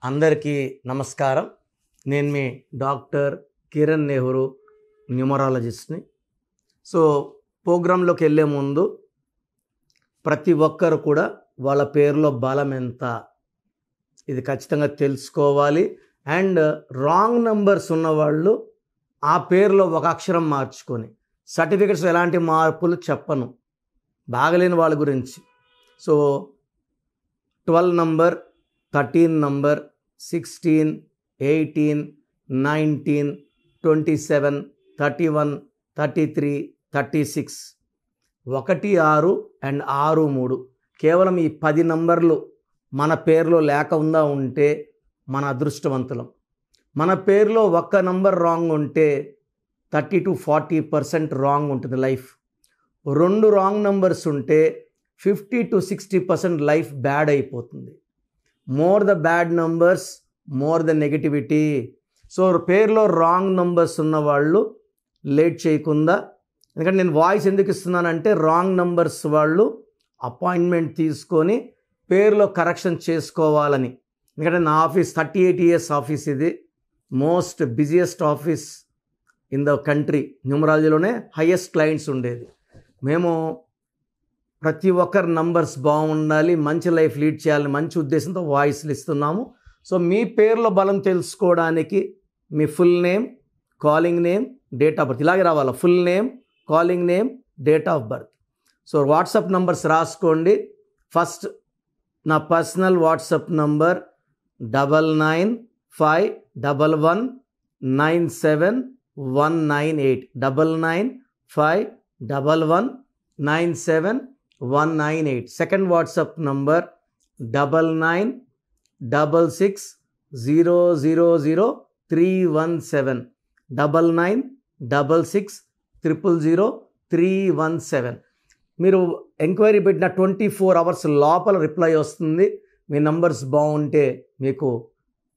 అందరికీ నమస్కారం. నేను మీ డాక్టర్ కిరణ్ నెహ్రూ, న్యూమరాలజిస్ట్ని. సో ప్రోగ్రాంలోకి వెళ్ళే ముందు ప్రతి ఒక్కరు కూడా వాళ్ళ పేరులో బలం ఎంత ఇది ఖచ్చితంగా తెలుసుకోవాలి. అండ్ రాంగ్ నంబర్స్ ఉన్నవాళ్ళు ఆ పేరులో ఒక అక్షరం మార్చుకొని, సర్టిఫికెట్స్ ఎలాంటి మార్పులు చెప్పను బాగలేని వాళ్ళ గురించి. సో 12 నంబర్, 13 నంబర్, 16, 18, 19, 27, 31, 33, 36, 1, 6 అండ్ 6, 3 కేవలం ఈ 10 నంబర్లు మన పేరులో లేకుండా ఉంటే మన అదృష్టవంతులం. మన పేరులో ఒక్క నంబర్ రాంగ్ ఉంటే 30 to 40% రాంగ్ ఉంటుంది లైఫ్. 2 రాంగ్ నంబర్స్ ఉంటే 50 to 60% లైఫ్ బ్యాడ్ అయిపోతుంది. More the bad numbers, more the negativity. So పేరులో రాంగ్ నంబర్స్ ఉన్నవాళ్ళు లేట్ చేయకుండా, ఎందుకంటే నేను వాయిస్ ఎందుకు ఇస్తున్నానంటే రాంగ్ నంబర్స్ వాళ్ళు అపాయింట్మెంట్ తీసుకొని పేరులో కరెక్షన్ చేసుకోవాలని. ఎందుకంటే నా ఆఫీస్ 38 years ఆఫీస్, ఇది most busiest office in the country. న్యూమరాలజీలోనే హైయెస్ట్ క్లయింట్స్ ఉండేది. మేము ప్రతి ఒక్కరి నంబర్స్ బాగుండాలి, మంచి లైఫ్ లీడ్ చేయాలని మంచి ఉద్దేశంతో వాయిస్లు ఇస్తున్నాము. సో మీ పేర్ల బలం తెలుసుకోవడానికి మీ full name, calling name, date of birth ఇలాగే రావాలి. Full name, calling name, date of birth. So WhatsApp numbers రాసుకోండి. ఫస్ట్ నా personal WhatsApp number 9951197198 9951197198. Second WhatsApp number 9966000317 9966000317. మీరు ఎంక్వైరీ పెట్టిన 24 hours లోపల రిప్లై వస్తుంది. మీ నంబర్స్ బాగుంటే మీకు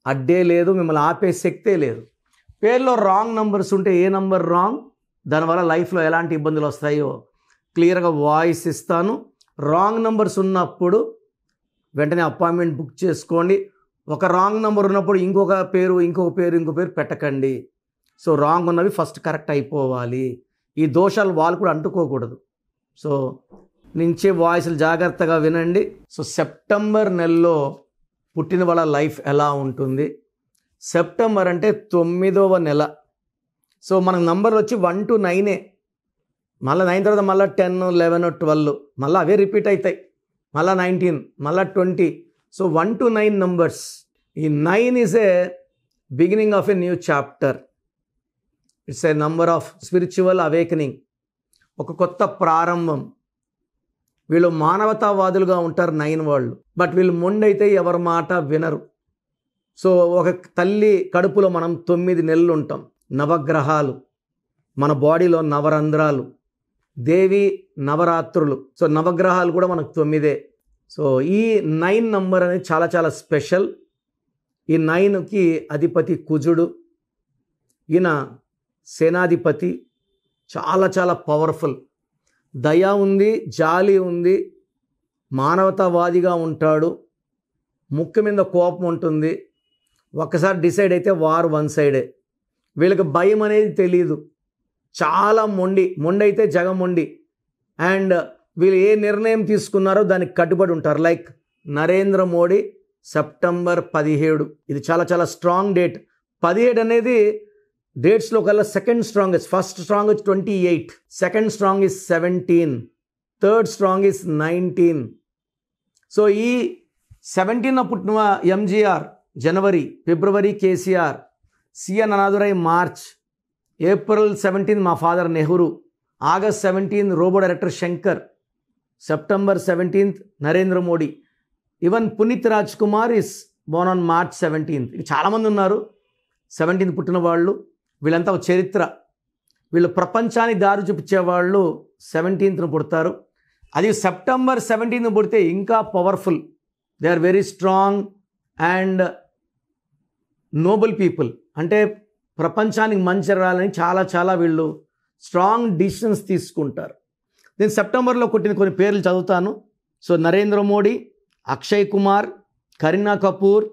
అడ్డే లేదు, మిమ్మల్ని ఆపే శక్తే లేదు. పేర్లో రాంగ్ నంబర్స్ ఉంటే ఏ నంబర్ రాంగ్, దానివల్ల లైఫ్లో ఎలాంటి ఇబ్బందులు వస్తాయో క్లియర్గా వాయిస్ ఇస్తాను. రాంగ్ నంబర్స్ ఉన్నప్పుడు వెంటనే అపాయింట్మెంట్ బుక్ చేసుకోండి. ఒక రాంగ్ నెంబర్ ఉన్నప్పుడు ఇంకొక పేరు పెట్టకండి. సో రాంగ్ ఉన్నవి ఫస్ట్ కరెక్ట్ అయిపోవాలి. ఈ దోషాలు వాళ్ళు కూడా అంటుకోకూడదు. సో నుంచే వాయిస్లు జాగ్రత్తగా వినండి. సో సెప్టెంబర్ నెలలో పుట్టిన వాళ్ళ లైఫ్ ఎలా ఉంటుంది? సెప్టెంబర్ అంటే 9వ నెల. సో మనకు నంబర్ వచ్చి 1 to 9. మళ్ళీ 9 తర్వాత మళ్ళీ 10, 11, 12 మళ్ళీ అవే రిపీట్ అవుతాయి. మళ్ళీ 19, మళ్ళీ 20. So 1 to 9 numbers. ఈ 9 is a beginning of a new chapter. It's a number of spiritual awakening, ఒక కొత్త ప్రారంభం. వీళ్ళు మానవతావాదులుగా ఉంటారు 9 వాళ్ళు. బట్ వీళ్ళు మొండైతే ఎవరి మాట వినరు. సో ఒక తల్లి కడుపులో మనం 9 నెలలు ఉంటాం. నవగ్రహాలు, మన బాడీలో నవరంధ్రాలు, దేవి నవరాత్రులు. సో నవగ్రహాలు కూడా మనకు 9. సో ఈ 9 నంబర్ అనేది చాలా చాలా స్పెషల్. ఈ 9కి అధిపతి కుజుడు. ఈయన సేనాధిపతి, చాలా చాలా పవర్ఫుల్. దయ ఉంది, జాలి ఉంది, మానవతావాదిగా ఉంటాడు, ముక్కు మీద కోపం ఉంటుంది. ఒక్కసారి డిసైడ్ అయితే వారు వన్ సైడే. వీళ్ళకి భయం అనేది తెలియదు, చాలా మొండి అయితే జగమొండి. అండ్ వీళ్ళు ఏ నిర్ణయం తీసుకున్నారో దానికి కట్టుబడి ఉంటారు. Like Narendra Modi September 17. ఇది చాలా చాలా స్ట్రాంగ్ డేట్. 17 అనేది డేట్స్లో కల్లా second strongest. First strong 28, second strong is 17, third strong is 19. So ఈ 17న పుట్టిన ఎంజీఆర్ జనవరి, ఫిబ్రవరి KCR, C N Annadurai March, April 17 మా father Nehru, August 17 Robo director Shankar, September 17 Narendra Modi. Even Puneeth Raj Kumar is born on March 17. చాలామంది ఉన్నారు 17 పుట్టిన వాళ్ళు. వీళ్ళంతా ఒక చరిత్ర. వీళ్ళు ప్రపంచానికి దారి చూపించేవాళ్ళు 17న పుడతారు. అది సెప్టెంబర్ 17 పుడితే ఇంకా powerful. They are very strong and noble people. అంటే ప్రపంచానికి మంచి జరగాలని చాలా చాలా వీళ్ళు స్ట్రాంగ్ డిసిషన్స్ తీసుకుంటారు. నేను సెప్టెంబర్లో కొట్టిన కొన్ని పేర్లు చదువుతాను. సో నరేంద్ర మోడీ, అక్షయ్ కుమార్, కరీనా కపూర్,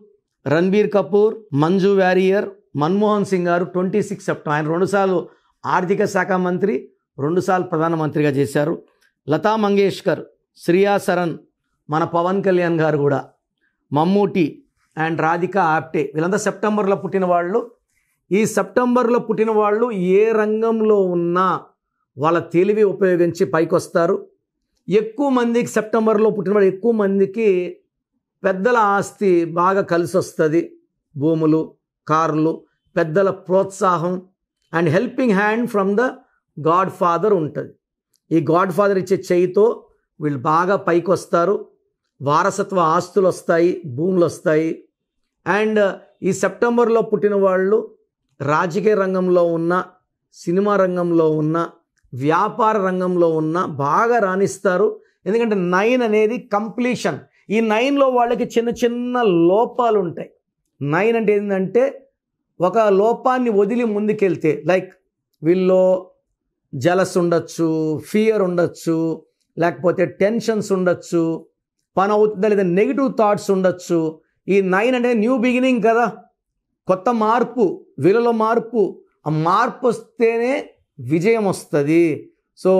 రణబీర్ కపూర్, మంజు వారియర్, మన్మోహన్ సింగ్ గారు 26 సెప్టెంబర్. ఆయన 2 సార్లు ఆర్థిక శాఖ మంత్రి, 2 సార్లు ప్రధానమంత్రిగా చేశారు. లతా మంగేష్కర్, శ్రియా సరన్, మన పవన్ కళ్యాణ్ గారు కూడా, మమ్మూటి అండ్ రాధికా ఆప్టే, వీళ్ళంతా సెప్టెంబర్లో పుట్టిన వాళ్ళు. ఈ సెప్టెంబర్లో పుట్టిన వాళ్ళు ఏ రంగంలో ఉన్నా వాళ్ళ తెలివి ఉపయోగించి పైకి వస్తారు. ఎక్కువ మందికి సెప్టెంబర్లో పుట్టిన వాళ్ళు ఎక్కువ మందికి పెద్దల ఆస్తి బాగా కలిసి వస్తుంది. భూములు, కార్లు, పెద్దల ప్రోత్సాహం and helping hand from the God father ఉంటుంది. ఈ గాడ్ ఫాదర్ ఇచ్చే చేయితో వీళ్ళు బాగా పైకి వస్తారు. వారసత్వ ఆస్తులు వస్తాయి, భూములు వస్తాయి. అండ్ ఈ సెప్టెంబర్లో పుట్టిన వాళ్ళు రాజకీయ రంగంలో ఉన్న, సినిమా రంగంలో ఉన్న, వ్యాపార రంగంలో ఉన్న బాగా రాణిస్తారు. ఎందుకంటే 9 అనేది కంప్లీషన్. ఈ 9లో వాళ్ళకి చిన్న చిన్న లోపాలు ఉంటాయి. 9 అంటే ఏంటంటే ఒక లోపాన్ని వదిలి ముందుకెళ్తే, లైక్ వీళ్ళు జలస్ ఉండొచ్చు, ఫియర్ ఉండొచ్చు, లేకపోతే టెన్షన్స్ ఉండొచ్చు, పని అవుతుందా లేదా నెగిటివ్ థాట్స్ ఉండొచ్చు. ఈ 9 అంటే న్యూ బిగినింగ్ కదా, కొత్త మార్పు, వీళ్ళలో మార్పు. ఆ మార్పు వస్తేనే విజయం వస్తుంది. సో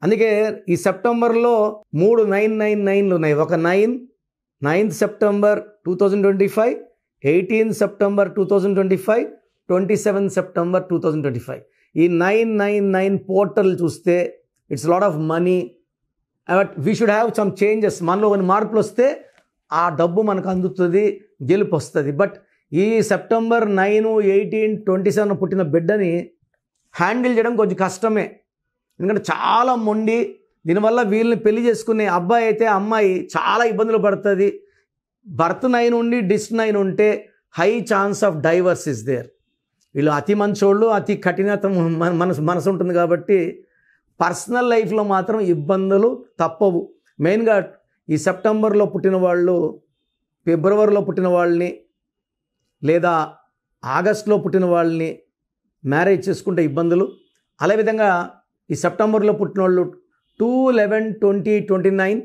అందుకే ఈ సెప్టెంబర్లో 3 999లు ఉన్నాయి. ఒక 9th September 2025, 18th September 2025, 27th September 2025. ఈ 999 పోర్టల్ చూస్తే it's lot of money. But we should have some changes. మనలో కొన్ని మార్పులు వస్తే ఆ డబ్బు మనకు అందుతుంది, గెలుపు వస్తుంది. బట్ ఈ సెప్టెంబర్ 9, 18, 27 పుట్టిన బిడ్డని హ్యాండిల్ చేయడం కొంచెం కష్టమే. ఎందుకంటే చాలా మొండి. దీనివల్ల వీళ్ళని పెళ్లి చేసుకునే అబ్బాయి అయితే అమ్మాయి చాలా ఇబ్బందులు పడుతుంది. బర్త్ 9 ఉండి డిస్ 9 ఉంటే high chance of divorce is there. వీళ్ళు అతి మంచోళ్ళు, అతి కఠినత మనసు ఉంటుంది కాబట్టి పర్సనల్ లైఫ్లో మాత్రం ఇబ్బందులు తప్పవు. మెయిన్గా ఈ సెప్టెంబర్లో పుట్టిన వాళ్ళు ఫిబ్రవరిలో పుట్టిన వాళ్ళని లేదా ఆగస్టులో పుట్టిన వాళ్ళని మ్యారేజ్ చేసుకుంటే ఇబ్బందులు. అదేవిధంగా ఈ సెప్టెంబర్లో పుట్టిన వాళ్ళు 2/11/2029,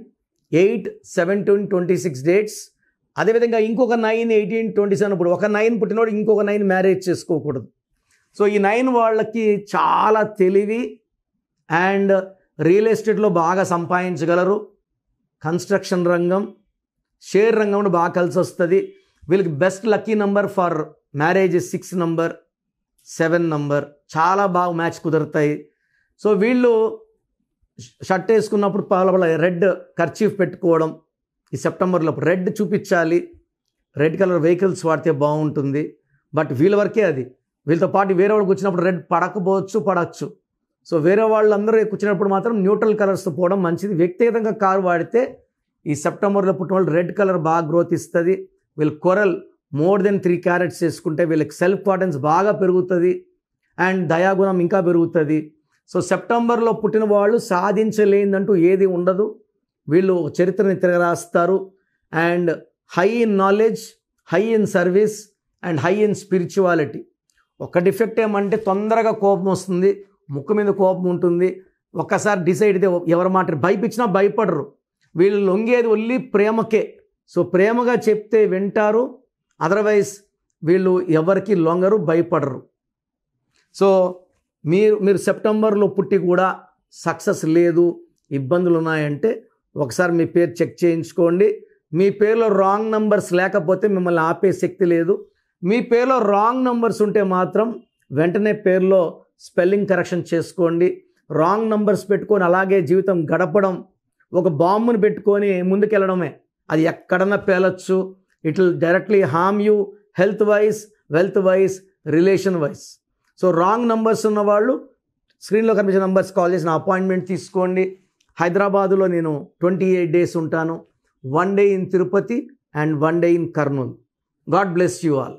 8/17/26 డేట్స్. అదేవిధంగా ఇంకొక 9/18/27. ఇప్పుడు ఒక 9 పుట్టినవాడు ఇంకొక 9 మ్యారేజ్ చేసుకోకూడదు. సో ఈ 9 వాళ్ళకి చాలా తెలివి అండ్ రియల్ ఎస్టేట్లో బాగా సంపాదించగలరు. కన్స్ట్రక్షన్ రంగం, షేర్ రంగంలో బాగా కలిసి వస్తుంది. వీళ్ళకి best lucky number for marriage 6 number, 7 number. చాలా బాగా మ్యాచ్ కుదురుతాయి. సో వీళ్ళు షర్ట్ వేసుకున్నప్పుడు పాల రెడ్ కర్చీఫ్ పెట్టుకోవడం. ఈ సెప్టెంబర్లో రెడ్ చూపించాలి. రెడ్ కలర్ వెహికల్స్ వాడితే బాగుంటుంది. బట్ వీళ్ళ వరకే అది. వీళ్ళతో పాటు వేరే వాళ్ళకి వచ్చినప్పుడు రెడ్ పడచ్చు. సో వేరే వాళ్ళందరూ కూర్చున్నప్పుడు మాత్రం న్యూట్రల్ కలర్స్తో పోవడం మంచిది. వ్యక్తిగతంగా కారు వాడితే ఈ సెప్టెంబర్లో పుట్టిన వాళ్ళు రెడ్ కలర్ బాగా గ్రోత్ ఇస్తుంది. వీళ్ళు కొరల్ మోర్ దెన్ 3 క్యారెట్స్ వేసుకుంటే వీళ్ళకి సెల్ఫ్ కాన్ఫిడెన్స్ బాగా పెరుగుతుంది అండ్ దయాగుణం ఇంకా పెరుగుతుంది. సో సెప్టెంబర్లో పుట్టిన వాళ్ళు సాధించలేదంటూ ఏది ఉండదు. వీళ్ళు చరిత్రని తిరగరాస్తారు. And high in knowledge, high in service and high in spirituality. ఒక డిఫెక్ట్ ఏమంటే తొందరగా కోపం వస్తుంది, ముక్కు మీద కోపం ఉంటుంది. ఒక్కసారి డిసైడ్ అయితే ఎవరి మాట భయపించినా భయపడరు. వీళ్ళు లొంగేది ఒళ్ళి ప్రేమకే. సో ప్రేమగా చెప్తే వింటారు. అదర్వైజ్ వీళ్ళు ఎవరికి లొంగరు, భయపడరు. సో మీరు సెప్టెంబర్లో పుట్టి కూడా సక్సెస్ లేదు, ఇబ్బందులు ఉన్నాయంటే ఒకసారి మీ పేరు చెక్ చేయించుకోండి. మీ పేరులో రాంగ్ నంబర్స్ లేకపోతే మిమ్మల్ని ఆపే శక్తి లేదు. మీ పేరులో రాంగ్ నంబర్స్ ఉంటే మాత్రం వెంటనే పేరులో స్పెల్లింగ్ కరెక్షన్ చేసుకోండి. రాంగ్ నంబర్స్ పెట్టుకొని అలాగే జీవితం గడపడం ఒక బాంబుని పెట్టుకొని ముందుకెళ్ళడమే. అది ఎక్కడన్నా పేలొచ్చు. It will directly harm you health wise, wealth wise, relation wise. So wrong numbers ఉన్నవాళ్ళు స్క్రీన్లో కనిపించే నంబర్స్ కాల్ చేసి నా అపాయింట్మెంట్ తీసుకోండి. హైదరాబాదులో నేను 28 days ఉంటాను. 1 day in Tirupati and 1 day in Kurnool. God bless you all.